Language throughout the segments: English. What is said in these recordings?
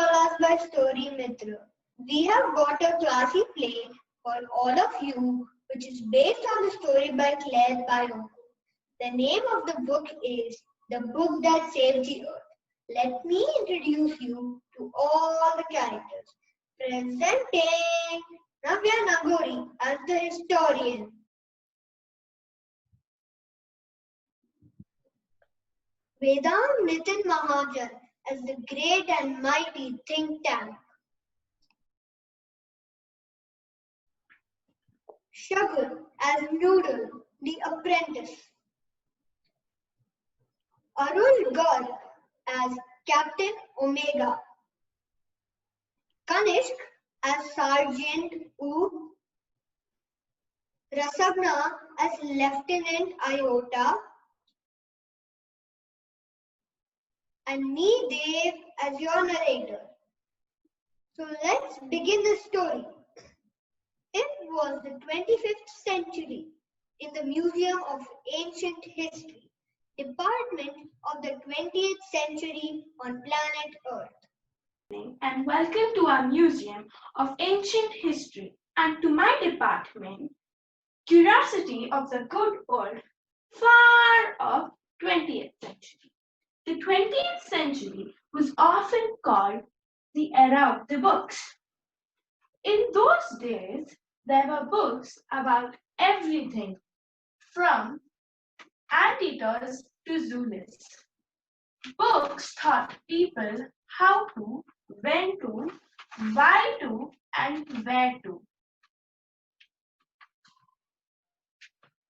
us by Story-Mitr. We have got a classy play for all of you, which is based on the story by Claire Bioko. The name of the book is The Book That Saved the Earth. Let me introduce you to all the characters. Presenting Navya Nagori as the historian. Vedant Nitin Mahajan as the great and mighty think tank. Shagun as Noodle, the apprentice. Arul Garg as Captain Omega. Kanishk as Sergeant U. Rasagna as Lieutenant Iota. And me, Dave, as your narrator. So let's begin the story. It was the 25th century in the Museum of Ancient History, Department of the 20th Century on planet Earth. And welcome to our Museum of Ancient History and to my department, Curiosity of the Good Old Far Off 20th Century. The 20th century was often called the era of the books. In those days, there were books about everything from anteaters to zoologists. Books taught people how to, when to, why to, and where to.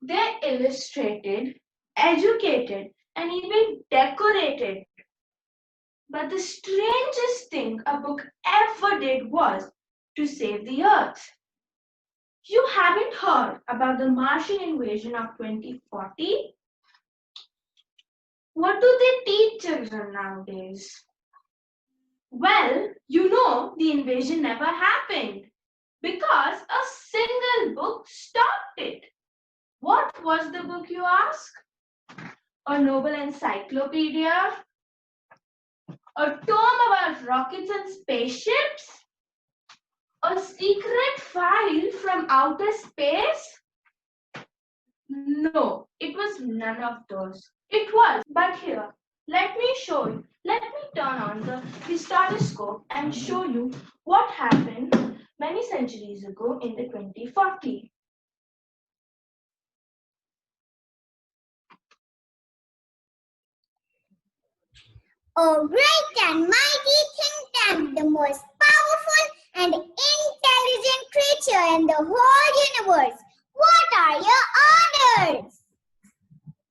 They illustrated, educated, and even decorated. But the strangest thing a book ever did was to save the earth. You haven't heard about the Martian invasion of 2040? What do they teach children nowadays? Well, you know the invasion never happened because a single book stopped it. What was the book, you ask? A noble encyclopedia? A tome about rockets and spaceships? A secret file from outer space? No, it was none of those. It was, but here, let me show you. Let me turn on the historioscope and show you what happened many centuries ago in the 2040. A great and mighty think tank, the most powerful and intelligent creature in the whole universe. What are your orders?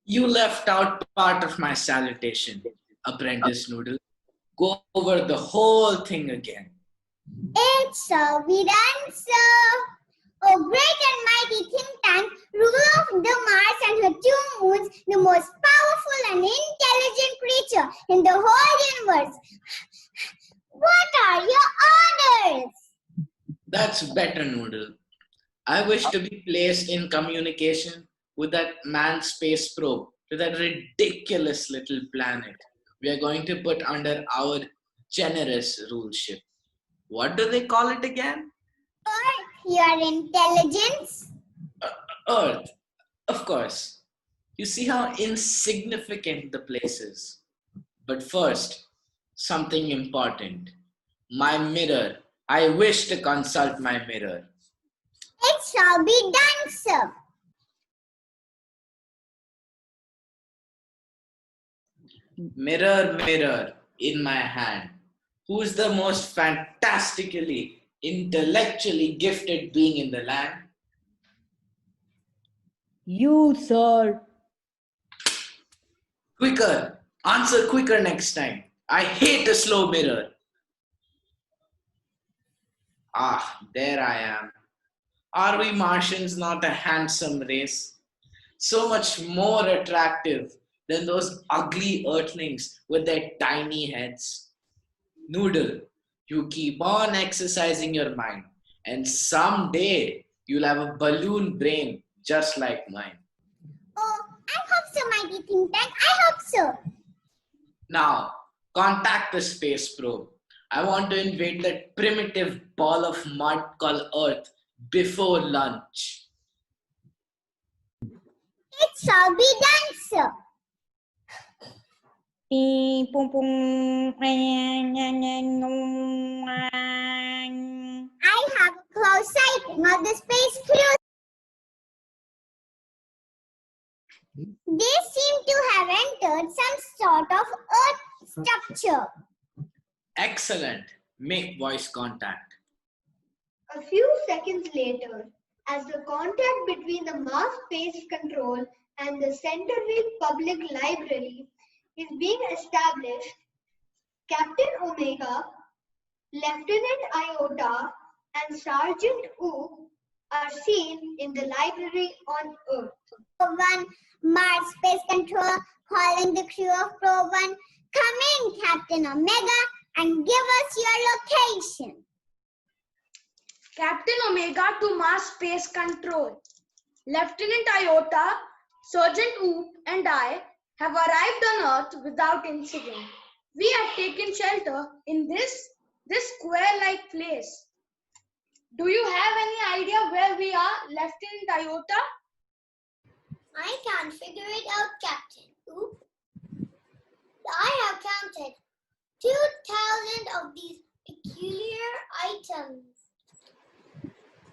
You left out part of my salutation, Apprentice Noodle. Go over the whole thing again. It shall be done, sir. O great and mighty think tank, ruler of the Mars and her 2 moons, the most powerful and intelligent creature in the whole universe. What are your orders? That's better, Noodle. I wish to be placed in communication with that manned space probe to that ridiculous little planet we are going to put under our generous ruleship. What do they call it again? Earth, your intelligence. Earth, of course. You see how insignificant the place is. But first, something important. My mirror. I wish to consult my mirror. It shall be done, sir. Mirror, mirror in my hand. Who's the most fantastically, intellectually gifted being in the land? You, sir. Quicker. Answer quicker next time. I hate a slow mirror. Ah, there I am. Are we Martians not a handsome race? So much more attractive than those ugly earthlings with their tiny heads. Noodle, you keep on exercising your mind, and someday you'll have a balloon brain just like mine. Oh, I hope so, mighty think tank. I hope so. Now, contact the space probe. I want to invade that primitive ball of mud called Earth before lunch. It shall be done, sir. I have a close sighting of the space crew. They seem to have entered some sort of earth structure. Excellent. Make voice contact. A few seconds later, as the contact between the Mars Space Control and the Centerville Public Library is being established, Captain Omega, Lieutenant Iota, and Sergeant Ook are seen in the library on Earth. Probe 1, Mars Space Control, calling the crew of Probe 1. Come in, Captain Omega, and give us your location. Captain Omega to Mars Space Control. Lieutenant Iota, Sergeant Ook, and I have arrived on Earth without incident. We have taken shelter in this square-like place. Do you have any idea where we are, Lieutenant Iota? I can't figure it out, Captain. Oop. I have counted 2,000 of these peculiar items.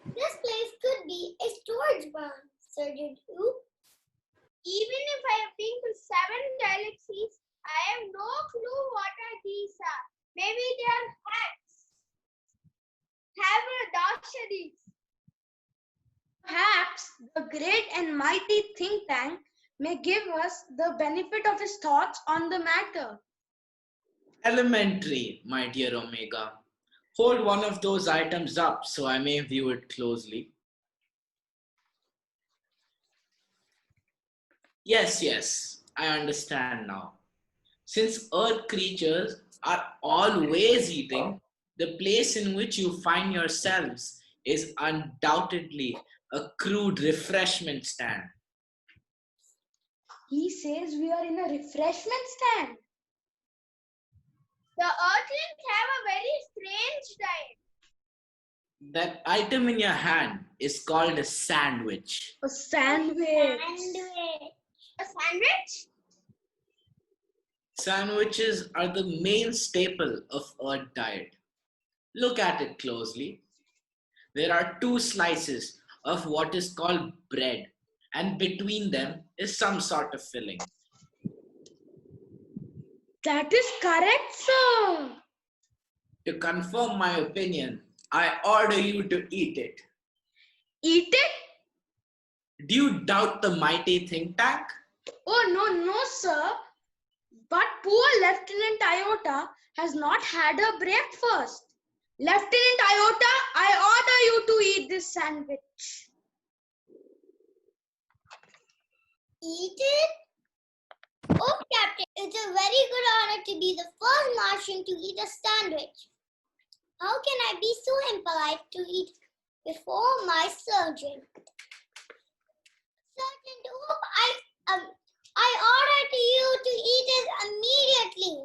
This place could be a storage barn, Sergeant Oop. Even if I have been to 7 galaxies, I have no clue what these are. Maybe they are hacks. Haberdasheries. Perhaps the great and mighty think tank may give us the benefit of his thoughts on the matter. Elementary, my dear Omega. Hold one of those items up so I may view it closely. Yes, I understand now. Since Earth creatures are always eating, the place in which you find yourselves is undoubtedly a crude refreshment stand. He says we are in a refreshment stand. The Earthlings have a very strange diet. That item in your hand is called a sandwich. A sandwich. A sandwich? Sandwiches are the main staple of Earth diet. Look at it closely. There are 2 slices of what is called bread, and between them is some sort of filling. That is correct, sir. To confirm my opinion, I order you to eat it. Eat it? Do you doubt the mighty think tank? Oh, no, sir. But poor Lieutenant Iota has not had her breakfast. Lieutenant Iota, I order you to eat this sandwich. Eat it? Oh, Captain, it's a very good honor to be the first Martian to eat a sandwich. How can I be so impolite to eat before my surgeon? Sergeant Oop, I order to you to eat it immediately.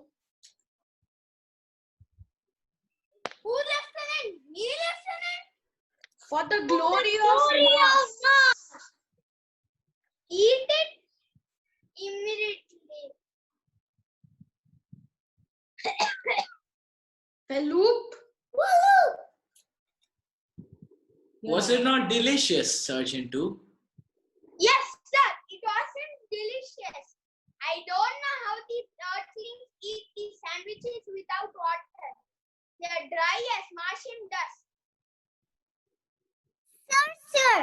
Who, Lieutenant? Me, Lieutenant? For the glory of Mars. Mars. Eat it immediately. Feloop. Woohoo! Was it not delicious, Sergeant Two? Yes, sir. It wasn't delicious. I don't know how the Earthlings eat these sandwiches without water. They are dry as Martian dust. Sir,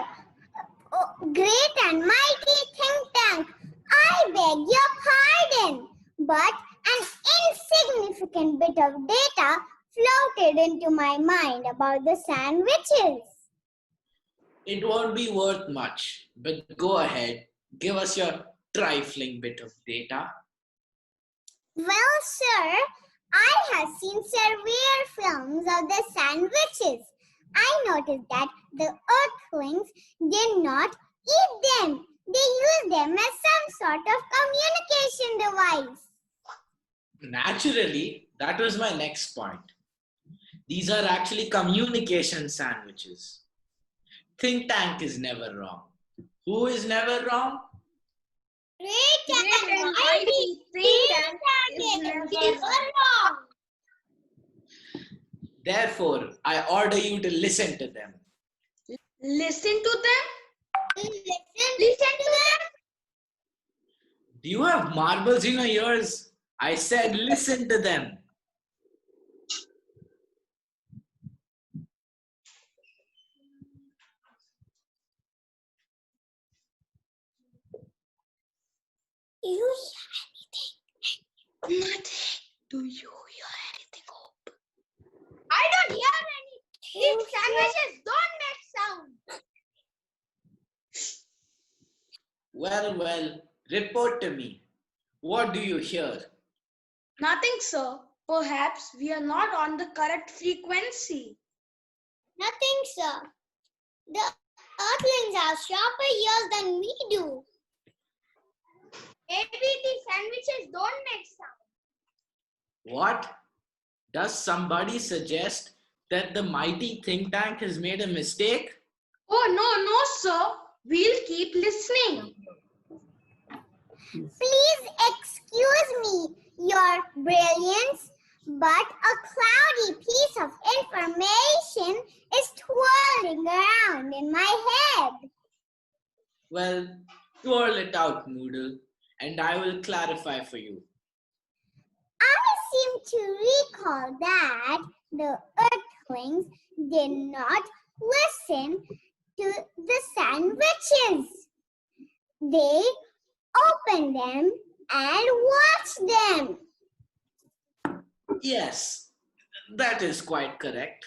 great and mighty think tank, I beg your pardon, but an insignificant bit of data floated into my mind about the sandwiches. It won't be worth much, but go ahead. Give us your trifling bit of data. Well, sir, I have seen severe films of the sandwiches. I noticed that the Earthlings did not eat them. They used them as some sort of communication device. Naturally, that was my next point. These are actually communication sandwiches. Think tank is never wrong. Who is never wrong? Great and and mighty mighty think think tank tank is never wrong. Therefore, I order you to listen to them. Listen to them. Listen to them. Do you have marbles in your ears? I said listen to them. You hear anything? Nothing. Do you hear anything, Hope? I don't hear any. These sandwiches don't make sound. Well, report to me. What do you hear? Nothing, sir. Perhaps we are not on the correct frequency. Nothing, sir. The earthlings have sharper ears than we do. Maybe the sandwiches don't make sound. What? Does somebody suggest that the mighty think tank has made a mistake? Oh, no, sir. We'll keep listening. Please excuse me, Your Brilliance, but a cloudy piece of information is twirling around in my head. Well, twirl it out, Noodle, and I will clarify for you. I seem to recall that the Earthlings did not listen to the sandwiches. They opened them and watched them. Yes, that is quite correct.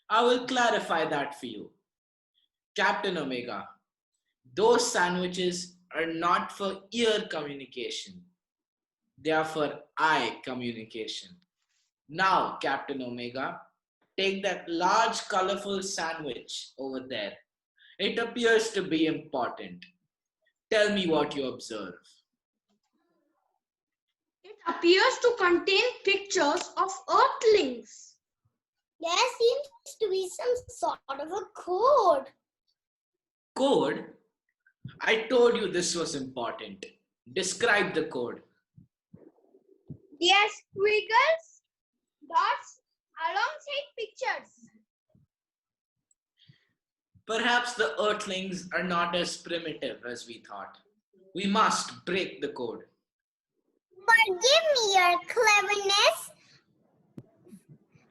I will clarify that for you. Captain Omega, those sandwiches are not for ear communication. They are for eye communication. Now, Captain Omega, take that large colorful sandwich over there. It appears to be important. Tell me what you observe. It appears to contain pictures of earthlings. There seems to be some sort of a code. Code? I told you this was important. Describe the code. There's squiggles, dots, alongside pictures. Perhaps the earthlings are not as primitive as we thought. We must break the code. Forgive me your cleverness,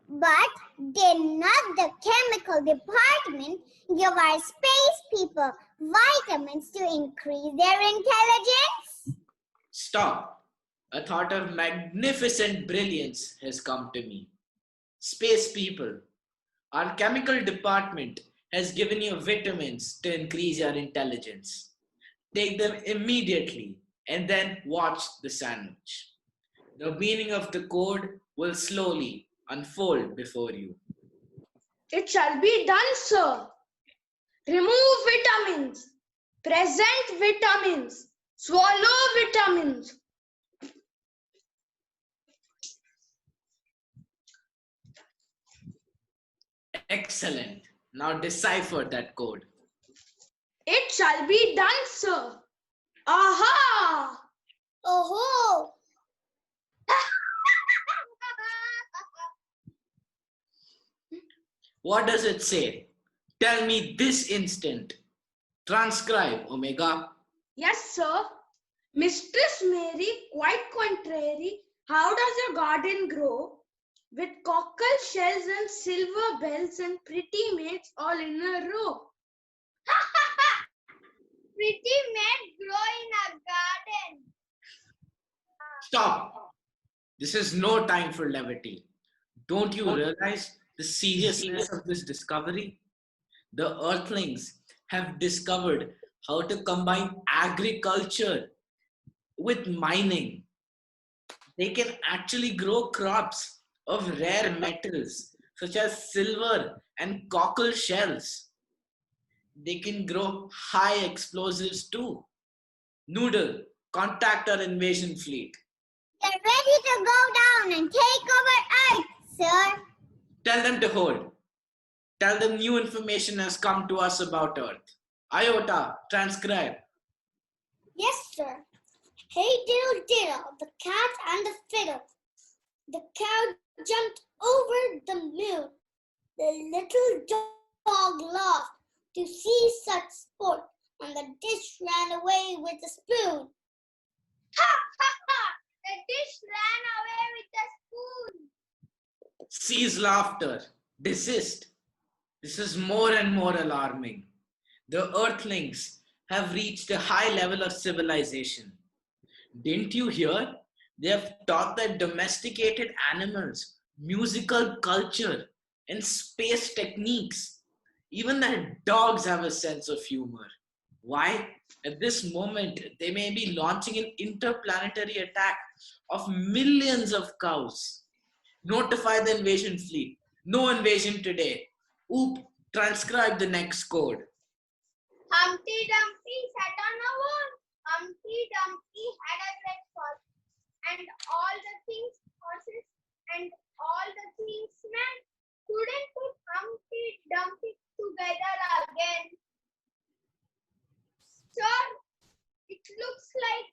but did not the chemical department give our space people vitamins to increase their intelligence? Stop. A thought of magnificent brilliance has come to me. Space people, our chemical department has given you vitamins to increase your intelligence. Take them immediately and then watch the sandwich. The meaning of the code will slowly unfold before you. It shall be done, sir. Remove vitamins. Present vitamins. Swallow vitamins. Excellent. Now decipher that code. It shall be done, sir. Aha! Oh, What does it say? Tell me this instant. Transcribe, Omega. Yes, sir. Mistress Mary, quite contrary, how does your garden grow? With cockle shells and silver bells and pretty maids all in a row. pretty men grow in a garden. Stop. This is no time for levity. Don't you realize the seriousness of this discovery? The Earthlings have discovered how to combine agriculture with mining. They can actually grow crops of rare metals such as silver and cockle shells. They can grow high explosives too. Noodle, contact our invasion fleet. They're ready to go down and take over Earth, sir. Tell them to hold. Tell them new information has come to us about Earth. Iota, transcribe. Yes, sir. Hey diddle diddle, the cat and the fiddle. The cow jumped over the moon. The little dog laughed to see such sport, and the dish ran away with the spoon. Ha ha ha! The dish ran away with the spoon. Cease laughter. Desist. This is more and more alarming. The Earthlings have reached a high level of civilization. Didn't you hear? They have taught their domesticated animals musical culture and space techniques. Even their dogs have a sense of humor. Why? At this moment, they may be launching an interplanetary attack of millions of cows. Notify the invasion fleet. No invasion today. Oop, transcribe the next code. Humpty Dumpty sat on a wall. Humpty Dumpty had a great fall. And all the king's horses and all the king's men couldn't put Humpty Dumpty together again. Sir, it looks like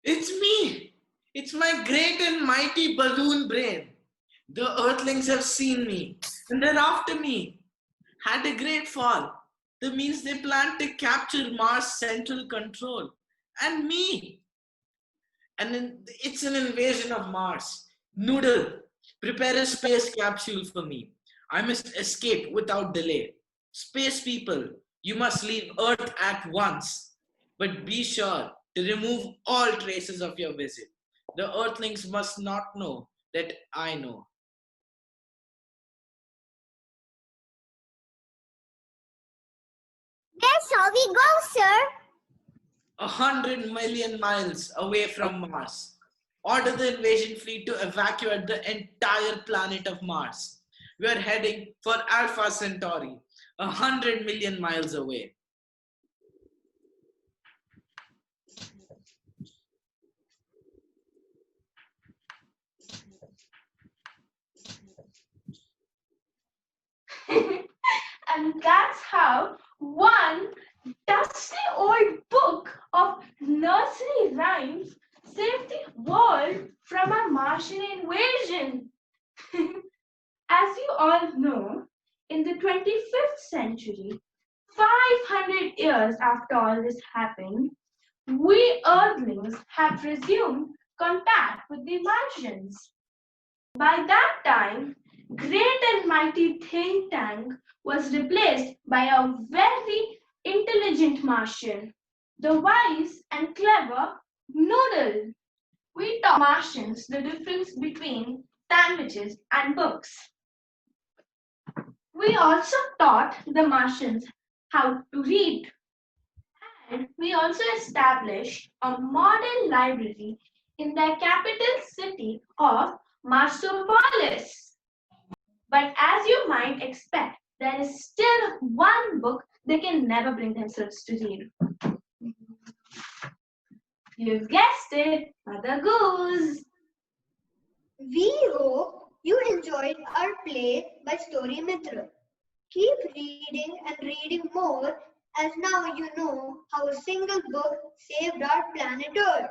It's me. It's my great and mighty balloon brain. The Earthlings have seen me and they're after me. Had a great fall. That means they plan to capture Mars' central control. And me. And it's an invasion of Mars. Noodle, prepare a space capsule for me. I must escape without delay. Space people, you must leave Earth at once. But be sure to remove all traces of your visit. The Earthlings must not know that I know. Where shall we go, sir? 100 million miles away from Mars. Order the invasion fleet to evacuate the entire planet of Mars. We are heading for Alpha Centauri, 100 million miles away. And that's how one dusty old book of nursery rhymes saved the world from a Martian invasion. As you all know, in the 25th century, 500 years after all this happened, we Earthlings have resumed contact with the Martians. By that time, great and mighty think tank was replaced by a very intelligent Martian, the wise and clever Noodle. We taught Martians the difference between sandwiches and books. We also taught the Martians how to read. And we also established a modern library in their capital city of Marsopolis. But as you might expect, there is still one book they can never bring themselves to read. You've guessed it, Mother Goose. We hope you enjoyed our play by Story-Mitr. Keep reading and reading more, as now you know how a single book saved our planet Earth.